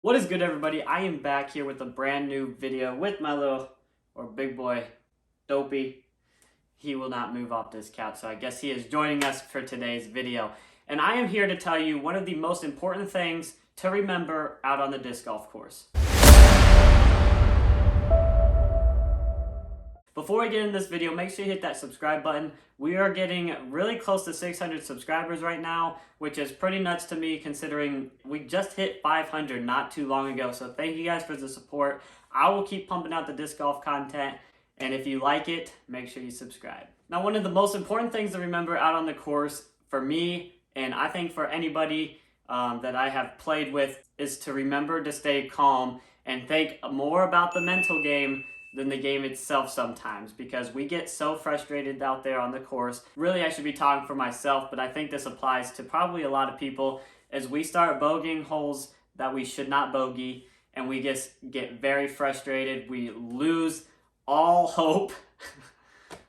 What is good, everybody? I am back here with a brand new video with my big boy, Dopey. He will not move off this couch, so I guess he is joining us for today's video. And I am here to tell you one of the most important things to remember out on the disc golf course. Before we get into this video, make sure you hit that subscribe button. We are getting really close to 600 subscribers right now, which is pretty nuts to me considering we just hit 500 not too long ago. So thank you guys for the support. I will keep pumping out the disc golf content, and if you like it, make sure you subscribe. Now, one of the most important things to remember out on the course for me, and I think for anybody that I have played with, is to remember to stay calm and think more about the mental game than the game itself sometimes, because we get so frustrated out there on the course. Really, I should be talking for myself, but I think this applies to probably a lot of people as we start bogeying holes that we should not bogey, and we just get very frustrated. We lose all hope.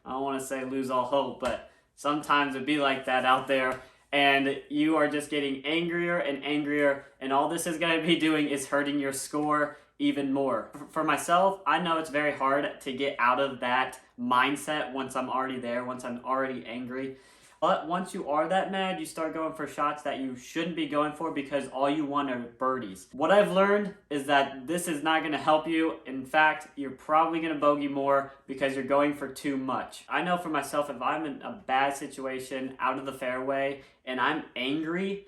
I don't want to say lose all hope, but sometimes it'd be like that out there, and you are just getting angrier and angrier, and all this is going to be doing is hurting your score even more. For myself, I know it's very hard to get out of that mindset once I'm already there, once I'm already angry. But once you are that mad, you start going for shots that you shouldn't be going for because all you want are birdies. What I've learned is that this is not going to help you. In fact, you're probably going to bogey more because you're going for too much. I know for myself, if I'm in a bad situation out of the fairway and I'm angry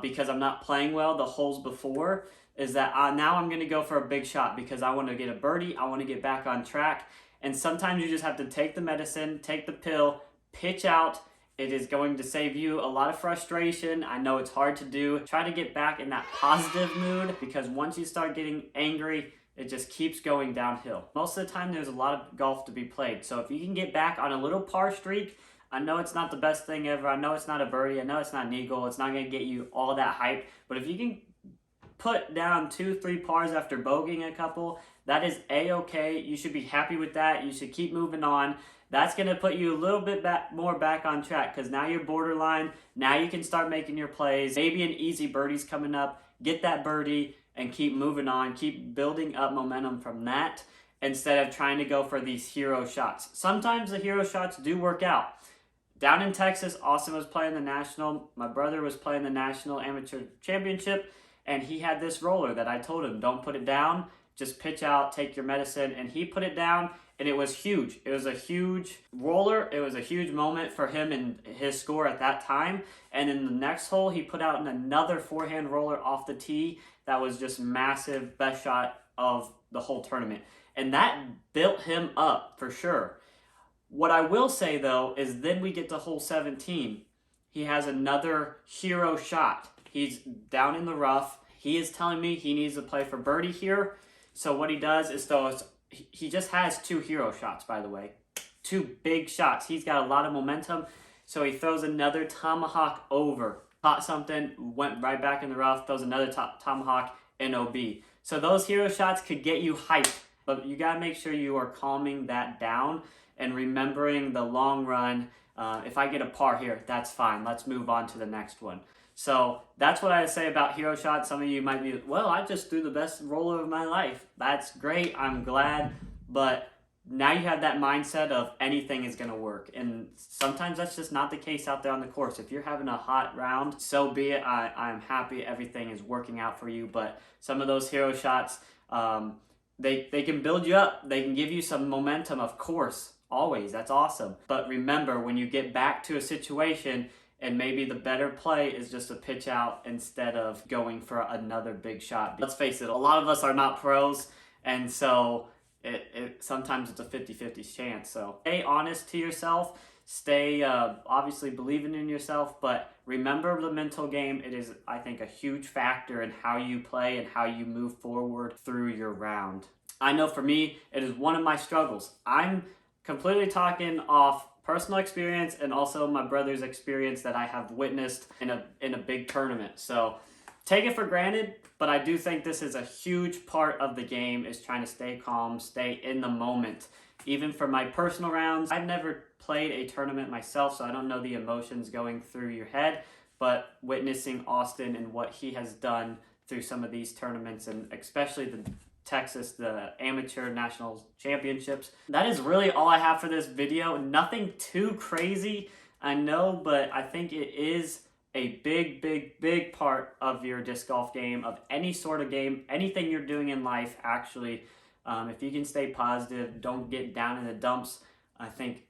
because I'm not playing well the holes before, is that now I'm going to go for a big shot because I want to get a birdie, I want to get back on track. And sometimes you just have to take the medicine, take the pill, pitch out. It is going to save you a lot of frustration. I know it's hard to do. Try to get back in that positive mood, because once you start getting angry, it just keeps going downhill. Most of the time, there's a lot of golf to be played. So if you can get back on a little par streak, I know it's not the best thing ever. I know it's not a birdie. I know it's not an eagle. It's not going to get you all that hype. But if you can put down 2-3 pars after bogeying a couple, that is a-okay. You should be happy with that. You should keep moving on. That's going to put you a little bit more back on track, because now you're borderline. Now you can start making your plays. Maybe an easy birdie's coming up. Get that birdie and keep moving on. Keep building up momentum from that instead of trying to go for these hero shots. Sometimes the hero shots do work out. Down in Texas, Austin was playing the National. My brother was playing the National Amateur Championship, and he had this roller that I told him, don't put it down, just pitch out, take your medicine. And he put it down, and it was huge. It was a huge roller. It was a huge moment for him and his score at that time. And in the next hole, he put out another forehand roller off the tee that was just massive, best shot of the whole tournament. And that built him up for sure. What I will say, though, is then we get to hole 17. He has another hero shot. He's down in the rough. He is telling me he needs to play for birdie here. So what he does is he just has 2 hero shots, by the way. 2 big shots. He's got a lot of momentum. So he throws another tomahawk over. Caught something, went right back in the rough, throws another tomahawk NOB. So those hero shots could get you hyped, but you got to make sure you are calming that down and remembering the long run. If I get a par here, that's fine. Let's move on to the next one. So that's what I say about hero shots. Some of you might be, well, I just threw the best roller of my life. That's great. I'm glad. But now you have that mindset of anything is going to work. And sometimes that's just not the case out there on the course. If you're having a hot round, so be it. I'm happy everything is working out for you. But some of those hero shots, they can build you up. They can give you some momentum, of course. Always. That's awesome. But remember, when you get back to a situation, and maybe the better play is just to pitch out instead of going for another big shot. Let's face it, a lot of us are not pros, and so sometimes it's a 50-50 chance. So stay honest to yourself. Stay obviously believing in yourself, but remember the mental game. It is, I think, a huge factor in how you play and how you move forward through your round. I know for me, it is one of my struggles. I'm completely talking off personal experience and also my brother's experience that I have witnessed in a big tournament. So take it for granted, but I do think this is a huge part of the game, is trying to stay calm, stay in the moment. Even for my personal rounds, I've never played a tournament myself, so I don't know the emotions going through your head, but witnessing Austin and what he has done through some of these tournaments, and especially the amateur national championships. That is really all I have for this video. Nothing too crazy, I know, but I think it is a big part of your disc golf game, of any sort of game, anything you're doing in life, actually. If you can stay positive, don't get down in the dumps, I think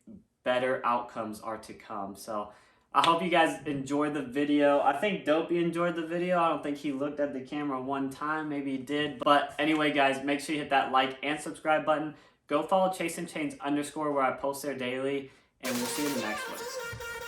better outcomes are to come. So I hope you guys enjoyed the video. I think Dopey enjoyed the video. I don't think he looked at the camera one time. Maybe he did. But anyway, guys, make sure you hit that like and subscribe button. Go follow Chasin Chains _ where I post there daily. And we'll see you in the next one.